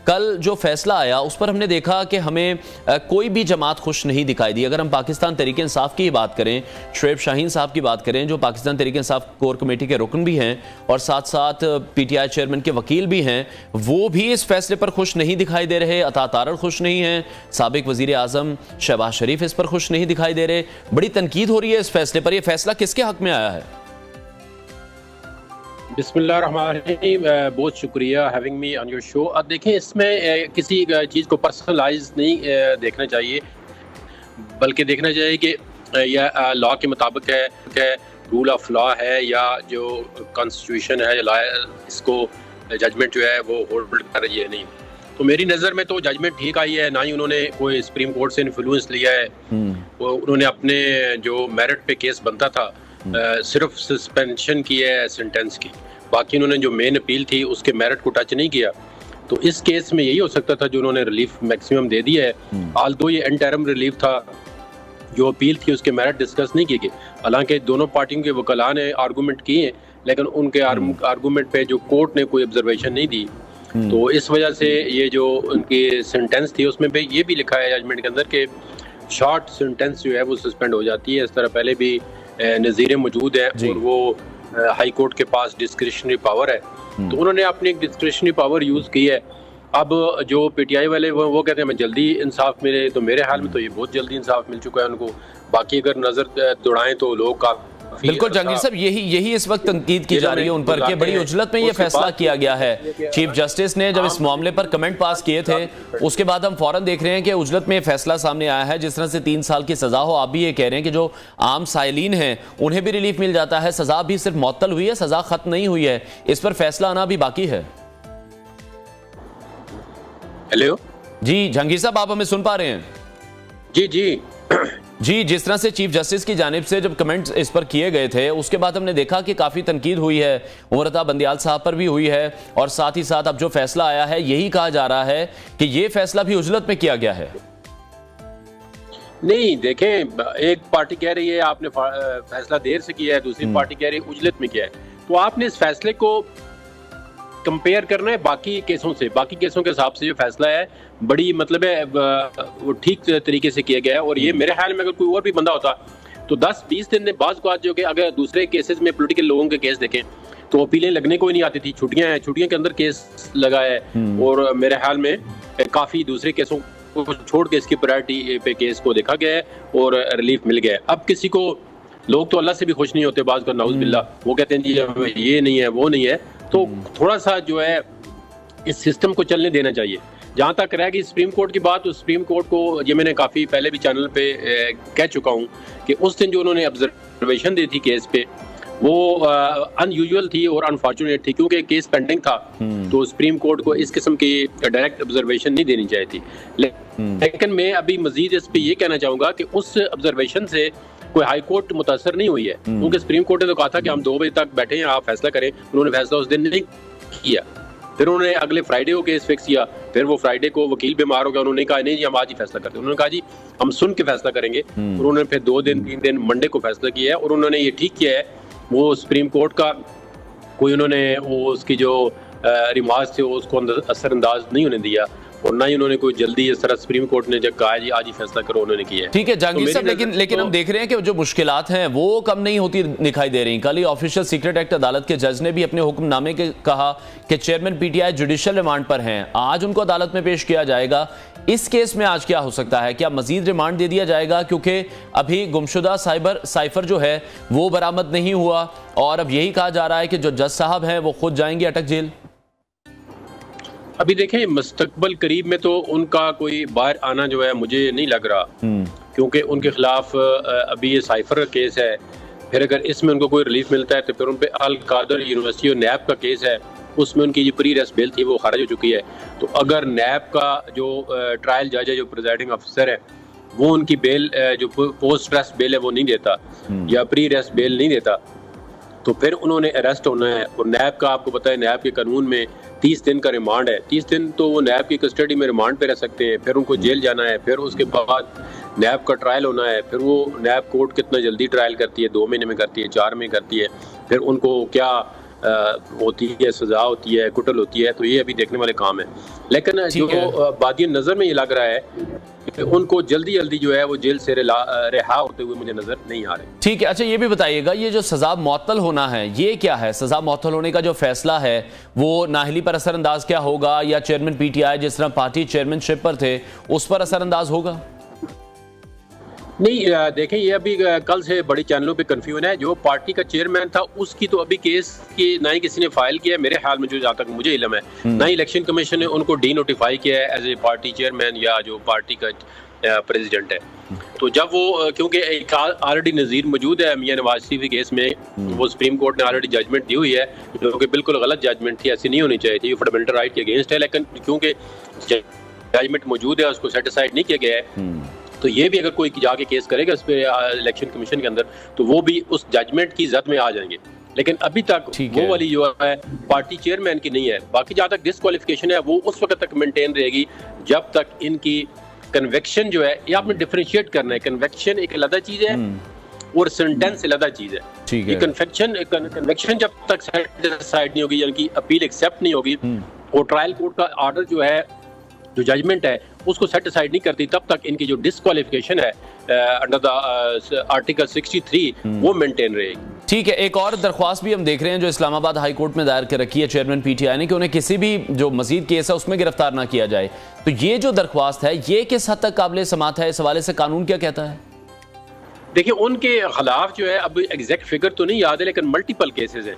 कल जो फैसला आया उस पर हमने देखा कि हमें कोई भी जमात खुश नहीं दिखाई दी। अगर हम पाकिस्तान तहरीक इंसाफ की बात करें, शुएब शाहीन साहब की बात करें जो पाकिस्तान तहरीक इंसाफ कोर कमेटी के रुकन भी हैं और साथ साथ पीटीआई चेयरमैन के वकील भी हैं, वो भी इस फैसले पर खुश नहीं दिखाई दे रहे। अता तारड़ खुश नहीं हैं, साबिक वजीर आजम शहबाज शरीफ इस पर खुश नहीं दिखाई दे रहे। बड़ी तनकीद हो रही है इस फैसले पर। यह फैसला किसके हक में आया है? बिस्मिल्लाहिर्रहमानिर्रहीम, बहुत शुक्रिया having me on your show. अब देखें, इसमें किसी चीज़ को पर्सनलाइज नहीं देखना चाहिए, बल्कि देखना चाहिए कि यह लॉ के मुताबिक है, रूल ऑफ लॉ है या जो कॉन्स्टिट्यूशन है लॉ, इसको जजमेंट जो है वो होल्ड कर रही है नहीं। तो मेरी नज़र में तो जजमेंट ठीक आई है, ना ही उन्होंने कोई सुप्रीम कोर्ट से इन्फ्लुएंस लिया है। उन्होंने अपने जो मेरिट पे केस बनता था सिर्फ सस्पेंशन की है सेंटेंस की, बाकी उन्होंने जो मेन अपील थी उसके मेरिट को टच नहीं किया। तो इस केस में यही हो सकता था जो उन्होंने रिलीफ मैक्सिमम दे दिया है। आल्दो ये इंटरिम रिलीफ था, जो अपील थी उसके मेरिट डिस्कस नहीं किए गए। हालांकि दोनों पार्टियों के वकला ने आर्गूमेंट किए, लेकिन उनके आर्गूमेंट पे जो कोर्ट ने कोई ऑब्जर्वेशन नहीं दी। तो इस वजह से ये जो उनकी सेंटेंस थी उसमें भी ये भी लिखा है जजमेंट के अंदर कि शॉर्ट सेंटेंस जो है वो सस्पेंड हो जाती है। इस तरह पहले भी नज़ीरें मौजूद है और वो हाई कोर्ट के पास डिस्क्रिशनरी पावर है, तो उन्होंने अपनी एक डिस्क्रिशनरी पावर यूज़ की है। अब जो पीटीआई वाले वो कहते हैं हमें जल्दी इंसाफ मिले, तो मेरे ख्याल में तो ये बहुत जल्दी इंसाफ मिल चुका है उनको। बाकी अगर नज़र दौड़ाएं तो लोग का बिल्कुल जहांगीर साहब यही इस वक्त तनकीद की जा रही है उन पर कि बड़ी उजलत में ये फैसला किया गया है। चीफ जस्टिस ने जब इस मामले पर कमेंट पास किए थे उसके बाद हम फौरन देख रहे हैं कि उजलत में फैसला सामने आया है। जिस तरह से 3 साल की सजा हो, आप भी ये कह रहे हैं कि जो आम साइलीन हैं उन्हें भी रिलीफ मिल जाता है, सजा भी सिर्फ मुअत्तल हुई है, सजा खत्म नहीं हुई है। इस पर फैसला आना भी बाकी है। हेलो जी जहांगीर साहब, आप हमें सुन पा रहे हैं? जी जी जी, जिस तरह से चीफ जस्टिस की जानिब से जब कमेंट्स इस पर किए गए थे उसके बाद हमने देखा कि काफ़ी तनकीद हुई है, उमर बंदियाल साहब पर भी हुई है, और साथ ही साथ अब जो फैसला आया है यही कहा जा रहा है कि ये फैसला भी उजलत में किया गया है। नहीं, देखें, एक पार्टी कह रही है आपने फैसला देर से किया है, दूसरी पार्टी कह रही है उजलत में किया है। तो आपने इस फैसले को कंपेयर करना है बाकी केसों से। बाकी केसों के हिसाब से जो फैसला है बड़ी मतलब है वो ठीक तरीके से किया गया है। और ये मेरे ख्याल में अगर कोई और भी बंदा होता तो 10-20 दिन में बात जो कि अगर दूसरे केसेस में पॉलिटिकल लोगों के केस देखें तो अपीलें लगने को ही नहीं आती थी। छुट्टियां हैं, छुट्टियों के अंदर केस लगा है और मेरे ख्याल में काफ़ी दूसरे केसों को छोड़ के इसकी प्रायोरिटी पे केस को देखा गया है और रिलीफ मिल गया है। अब किसी को लोग तो अल्लाह से भी खुश नहीं होते, बात का नाउज़ बिल्लाह, वो कहते हैं जी ये नहीं है वो नहीं है। तो थोड़ा सा जो है इस सिस्टम को चलने देना चाहिए। जहाँ तक रह गई सुप्रीम कोर्ट की बात, तो सुप्रीम कोर्ट को ये मैंने काफ़ी पहले भी चैनल पे कह चुका हूँ कि उस दिन जो उन्होंने ऑब्जर्वेशन दी थी केस पे वो अनयूजुअल थी और अनफॉर्चुनेट थी, क्योंकि केस पेंडिंग था। तो सुप्रीम कोर्ट को इस किस्म की डायरेक्ट ऑब्जर्वेशन नहीं देनी चाहिए थी। लेकिन मैं अभी मजीद इस पर यह कहना चाहूँगा कि उस ऑब्जर्वेशन से कोई हाई कोर्ट मुतासर नहीं हुई है, क्योंकि सुप्रीम कोर्ट ने तो कहा था कि हम 2 बजे तक बैठे हैं, आप फैसला करें। उन्होंने फैसला उस दिन नहीं किया। फिर उन्होंने अगले फ्राइडे को केस फिक्स किया, फिर वो फ्राइडे को वकील बीमार हो गया, उन्होंने कहा नहीं जी हम आज ही फैसला करते हैं। उन्होंने कहा जी हम सुन के फैसला करेंगे। और उन्होंने फिर 2 दिन 3 दिन मंडे को फैसला किया है और उन्होंने ये ठीक किया है। वो सुप्रीम कोर्ट का कोई उन्होंने वो उसकी जो रिमार्क्स थे उसको असरअंदाज नहीं होने दिया और ना ही उन्होंने कोई जल्दी इस तरह सुप्रीम कोर्ट ने जब कहा जी आज ही फैसला करो उन्होंने किया है। ठीक है जहांगीर साहब, लेकिन हम देख रहे हैं कि जो मुश्किलात हैं वो कम नहीं होती दिखाई दे रही। कल ही ऑफिशियल सीक्रेट एक्ट अदालत के जज ने भी अपने हुक्मनामे के कहा कि चेयरमैन पीटीआई जुडिशियल रिमांड पर हैं, आज उनको अदालत में पेश किया जाएगा। इस केस में आज क्या हो सकता है? क्या मजीद रिमांड दे दिया जाएगा, क्योंकि अभी गुमशुदा साइफर जो है वो बरामद नहीं हुआ और अब यही कहा जा रहा है कि जो जज साहब हैं वो खुद जाएंगे अटक जेल। अभी देखें, मुस्तकबल करीब में तो उनका कोई बाहर आना जो है मुझे नहीं लग रहा, क्योंकि उनके खिलाफ अभी ये साइफर का केस है। फिर अगर इसमें उनको कोई रिलीफ मिलता है तो फिर उन पर अल कादर यूनिवर्सिटी और नैब का केस है, उसमें उनकी जो प्री रेस्ट बेल थी वो खारिज हो चुकी है। तो अगर नैब का जो ट्रायल जज है, जो प्रिजाइडिंग ऑफिसर है, वो उनकी बेल जो पोस्ट रेस्ट बेल है वो नहीं देता या प्री रेस्ट बेल नहीं देता, तो फिर उन्होंने अरेस्ट होना है। और नैब का आपको पता है नैब के कानून में 30 दिन का रिमांड है। 30 दिन तो वो नैब की कस्टडी में रिमांड पे रह सकते हैं, फिर उनको जेल जाना है, फिर उसके बाद नैब का ट्रायल होना है। फिर वो नैब कोर्ट कितना जल्दी ट्रायल करती है, 2 महीने में करती है, 4 में करती है। फिर उनको क्या होती है, सजा होती है, कुटल होती है, तो ये अभी देखने वाले काम है। लेकिन जो बादी नज़र में ये लग रहा है कि उनको जल्दी जल्दी जो है वो जेल से रिहा होते हुए मुझे नजर नहीं आ रहे। ठीक है, अच्छा ये भी बताइएगा, ये जो सजा मुअत्तल होना है ये क्या है? सजा मुअत्तल होने का जो फैसला है वो नाहली पर असरअंदाज क्या होगा, या चेयरमैन पीटीआई जिस तरह पार्टी चेयरमैनशिप पर थे उस पर असरअंदाज होगा? नहीं, देखें ये अभी कल से बड़ी चैनलों पे कंफ्यूजन है। जो पार्टी का चेयरमैन था उसकी तो अभी केस की ना ही किसी ने फाइल किया है मेरे ख्याल में, जो जहाँ तक मुझे इल्म है, ना ही इलेक्शन कमीशन ने उनको डी नोटिफाई किया है एज ए पार्टी चेयरमैन या जो पार्टी का प्रेसिडेंट है। तो जब वो क्योंकि ऑलरेडी नज़ीर मौजूद है मियां नवाज शरीफ के केस में, वो सुप्रीम कोर्ट ने ऑलरेडी जजमेंट दी हुई है जो कि बिल्कुल गलत जजमेंट थी, ऐसी नहीं होनी चाहिए थी, फंडामेंटल राइट के अगेंस्ट है। लेकिन क्योंकि जजमेंट मौजूद है उसको सेटिस्फाइड नहीं किया गया है, तो ये भी अगर कोई जाके केस करेगा इस पे इलेक्शन कमीशन के अंदर तो वो भी उस जजमेंट की जद में आ जाएंगे। लेकिन अभी तक वो वाली जो है पार्टी चेयरमैन की नहीं है। बाकी जहाँ तक डिस्क्वालिफिकेशन है वो उस वक्त तक मेंटेन रहेगी जब तक इनकी कन्वेक्शन जो है, ये आपने डिफरेंशिएट करना है, कन्वेक्शन एक अलग चीज है और सेंटेंस अलग चीज है। ये कन्वेक्शन जब तक साइड नहीं होगी, यानी कि अपील एक्सेप्ट नहीं होगी और ट्रायल कोर्ट का ऑर्डर जो है, जो जजमेंट है उसको सेटिस्फाइड नहीं करती, तब तक इनकी जो डिस्क्वालिफिकेशन है अंडर द आर्टिकल 63 वो मेंटेन रहेगी। ठीक है, एक और दरख्वास्त भी हम देख रहे हैं जो इस्लामाबाद हाई कोर्ट में दायर कर रखी है चेयरमैन पीटीआई ने कि उन्हें किसी भी जो मजीद केस है उसमें गिरफ्तार ना किया जाए। तो ये जो दरख्वास्त है ये किस हद तक काबिल समात है? इस हवाले से कानून क्या कहता है? देखिए उनके खिलाफ जो है अब एग्जैक्ट फिगर तो नहीं याद है, लेकिन मल्टीपल केसेस हैं।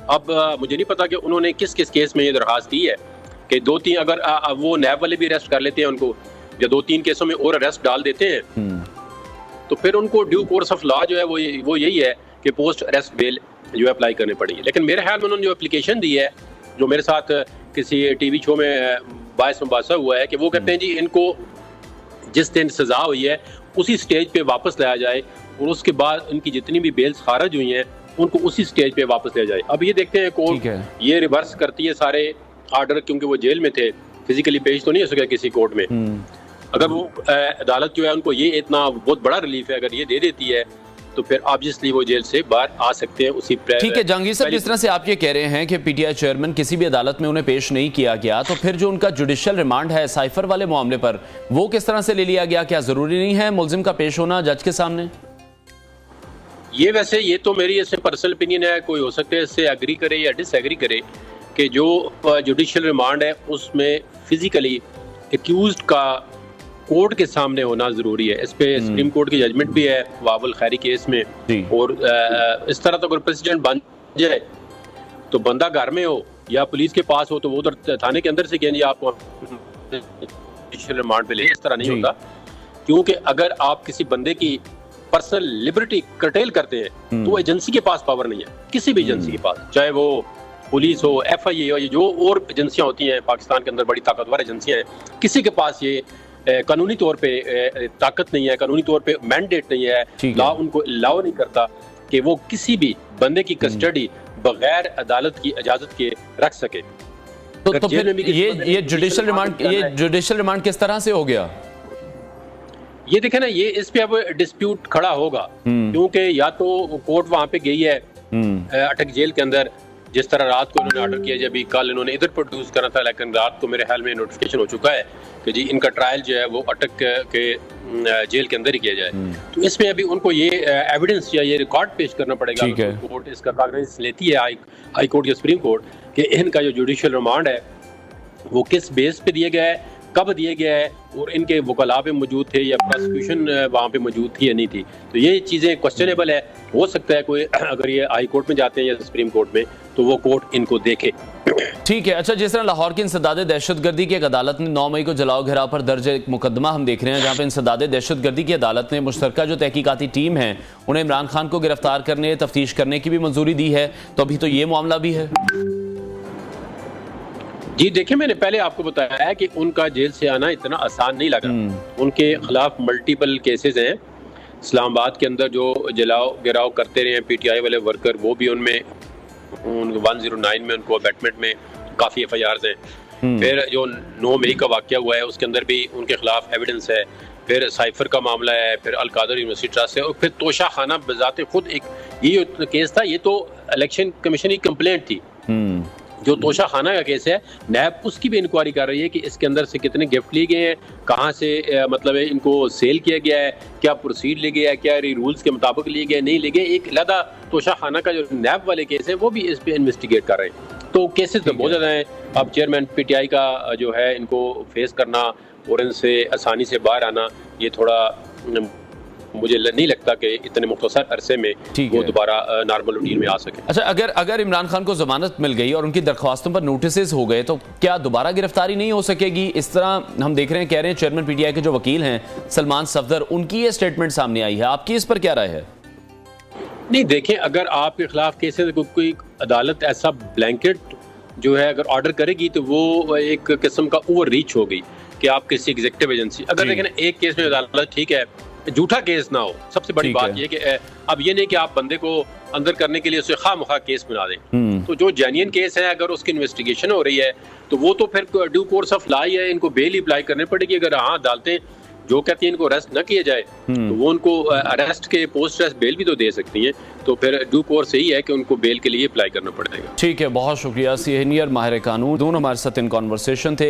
अब मुझे नहीं पता कि उन्होंने किस किस केस में ये दरख्वास्त दी है कि 2-3 अगर वो नैब वाले भी अरेस्ट कर लेते हैं उनको, या 2-3 केसों में और अरेस्ट डाल देते हैं तो फिर उनको ड्यू कोर्स ऑफ लॉ जो है वो यही है कि पोस्ट अरेस्ट बेल जो है अप्लाई करनी पड़ेगी। लेकिन मेरे ख्याल में उन्होंने जो एप्लीकेशन दी है, जो मेरे साथ किसी टीवी शो में बायस मुबासा हुआ है, कि वो कहते हैं जी इनको जिस दिन सजा हुई है उसी स्टेज पे वापस लाया जाए और उसके बाद इनकी जितनी भी बेल्स खारिज हुई हैं उनको उसी स्टेज पे वापस लिया जाए। अब ये देखते हैं कोर्ट ये रिवर्स करती है सारे ऑर्डर, क्योंकि वो जेल में थे, फिजिकली पेश तो नहीं हो सका किसी कोर्ट में। अगर वो अदालत जो है उनको ये इतना बहुत बड़ा रिलीफ है, अगर ये दे देती है तो फिर ऑब्वियसली वो जेल से बाहर आ सकते हैं उसी। ठीक है जहांगीर साहब, जिस तरह से आप ये कह रहे हैं कि पीटीआई चेयरमैन किसी भी अदालत में उन्हें पेश नहीं किया गया, तो फिर जो उनका जुडिशियल रिमांड है साइफर वाले मामले पर वो किस तरह से ले लिया गया? क्या जरूरी नहीं है मुलजिम का पेश होना जज के सामने? ये वैसे ये तो मेरी इससे पर्सनल ओपिनियन है, कोई हो सकता है इससे एग्री करे या डिसएग्री करे कि जो जुडिशियल रिमांड है उसमें फिजिकली एक्यूज्ड का कोर्ट के सामने होना जरूरी है। इस पे सुप्रीम कोर्ट की जजमेंट भी है वाबुल खैरी केस में। और इस तरह तो अगर प्रेसिडेंट बन जाए तो बंदा घर में हो या पुलिस के पास हो तो वो तो थाने के अंदर से कहेंगे आपको जुडिशियल रिमांड पे ले, इस तरह नहीं होता। क्योंकि अगर आप किसी बंदे की पर्सनल लिबर्टी कर्टेल करते हैं तो एजेंसी के पास पावर नहीं है, किसी भी एजेंसी के पास, चाहे वो पुलिस हो, FIA हो, ये जो और एजेंसियां होती हैं पाकिस्तान के अंदर बड़ी ताकतवर एजेंसियां हैं, किसी के पास ये कानूनी तौर पे ताकत नहीं है, कानूनी तौर पे मैंडेट नहीं है, लॉ उनको अलाउ नहीं करता कि वो किसी भी बंदे की कस्टडी बगैर अदालत की इजाजत के रख सके। तो फिर ये जुडिशियल रिमांड किस तरह से हो गया? ये देखे ना, ये इस पे अब डिस्प्यूट खड़ा होगा, क्योंकि या तो कोर्ट वहां पे गई है अटक जेल के अंदर, जिस तरह रात को इन्होंने ऑर्डर किया, जब कल इन्होंने इधर प्रोड्यूस करना था, लेकिन रात को मेरे ख्याल में नोटिफिकेशन हो चुका है कि जी इनका ट्रायल जो है वो अटक के जेल के अंदर ही किया जाए। तो इसमें अभी उनको ये एविडेंस या ये रिकॉर्ड पेश करना पड़ेगा। तो कोर्ट इसका कागज लेती है हाई कोर्ट या सुप्रीम कोर्ट कि इनका जो जुडिशियल रिमांड है वो किस बेस पे दिया गया है, कब दिया गया है, और इनके वकला पे मौजूद थे या प्रोसिक्यूशन वहाँ पे मौजूद थी या नहीं थी। तो ये चीज़ें क्वेश्चनेबल है। हो सकता है कोई अगर ये हाई कोर्ट में जाते हैं या सुप्रीम कोर्ट में तो वो कोर्ट इनको देखे। ठीक है, अच्छा जिस तरह लाहौर की इंसदादे दहशतगर्दी की एक अदालत ने 9 मई को जलाओ घेराव पर दर्ज एक मुकदमा हम देख रहे हैं, जहाँ पे इंसदादे दहशतगर्दी की अदालत ने मुश्तरका जो तहकीकाती टीम है उन्हें इमरान खान को गिरफ्तार करने, तफ्तीश करने की भी मंजूरी दी है। तो अभी तो ये मामला भी है। जी देखिए, मैंने पहले आपको बताया है कि उनका जेल से आना इतना आसान नहीं लगा। उनके खिलाफ मल्टीपल केसेस हैं। इस्लामाबाद के अंदर जो जलाओ गिराव करते रहे हैं PTI वाले वर्कर, वो भी उनमें 109 में उनको अबैटमेंट में काफ़ी FIRs हैं। फिर जो 9 मई का वाकया हुआ है उसके अंदर भी उनके खिलाफ एविडेंस है, फिर साइफर का मामला है, फिर अलकादर यूनिवर्सिटी ट्रस्ट है, और फिर तोशा खाना बजाते खुद एक ये केस था। ये तो इलेक्शन कमीशन की कंप्लेंट थी। जो तोशा खाना का केस है, नैब उसकी भी इंक्वायरी कर रही है कि इसके अंदर से कितने गिफ्ट लिए गए हैं, कहाँ से मतलब इनको सेल किया गया है, क्या प्रोसीड ले गया है, क्या रूल्स के मुताबिक लिए गए नहीं लिए गए। एक अलग तोशा खाना का जो नैब वाले केस है वो भी इस पे इन्वेस्टिगेट कर रहे हैं। तो केसेस तो बहुत ज़्यादा हैं। अब चेयरमैन PTI का जो है इनको फेस करना और इनसे आसानी से बाहर आना, ये थोड़ा मुझे नहीं लगता कि इतने मुख्तसर अरसे में वो दोबारा नॉर्मल रूटीन में आ सके। अच्छा, अगर इमरान खान को जमानत मिल गई और उनकी दरख्वास्तों पर नोटिस हो गए तो क्या दोबारा गिरफ्तारी नहीं हो सकेगी? इस तरह हम देख रहे हैं, कह रहे हैं चेयरमैन PTI के जो वकील हैं सलमान सफदर, उनकी ये स्टेटमेंट सामने आई है। आपकी इस पर क्या राय है? नहीं, देखें, अगर आपके खिलाफ केसेस कोई अदालत ऐसा ब्लैंकेट जो है अगर ऑर्डर करेगी तो वो एक किस्म का ओवर रीच हो गई कि आप किसी एग्जीक्यूटिव एजेंसी, अगर देखें ना एक केस में अदालत ठीक है, झूठा केस ना हो, सबसे बड़ी बात ये कि अब ये नहीं कि आप बंदे को अंदर करने के लिए उसे खामखा केस बना दें। तो जो जेन्युइन केस है, अगर उसकी इन्वेस्टिगेशन हो रही है तो वो तो फिर ड्यू कोर्स ऑफ लॉ है, इनको बेल ही अप्लाई करनी पड़ेगी। अगर हाँ अदालतें जो कहती हैं इनको अरेस्ट न किया जाए तो वो उनको अरेस्ट के पोस्ट अरेस्ट बेल भी तो दे सकती हैं। तो फिर ड्यू कोर्स यही है कि उनको बेल के लिए अप्लाई करना पड़ेगा। ठीक है, बहुत शुक्रिया। सीनियर माहिर कानून दोनों हमारे साथ इन कॉन्वर्सेशन थे।